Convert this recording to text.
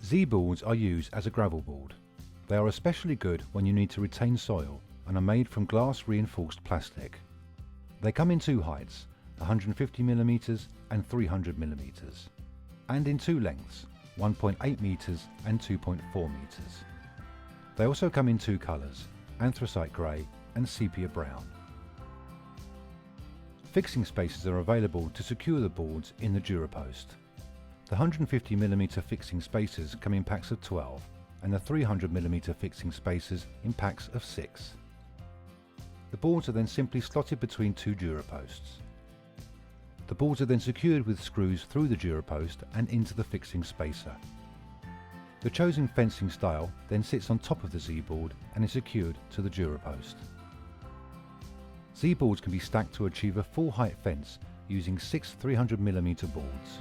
Z boards are used as a gravel board. They are especially good when you need to retain soil and are made from glass reinforced plastic. They come in two heights, 150mm and 300mm, and in two lengths, 1.8 meters and 2.4 meters. They also come in two colours, anthracite grey and sepia brown. Fixing spaces are available to secure the boards in the DuraPost. The 150mm fixing spaces come in packs of 12 and the 300mm fixing spaces in packs of 6. The boards are then simply slotted between two DuraPosts. The boards are then secured with screws through the DuraPost and into the fixing spacer. The chosen fencing style then sits on top of the Z board and is secured to the DuraPost. Z boards can be stacked to achieve a full height fence using 6 300mm boards.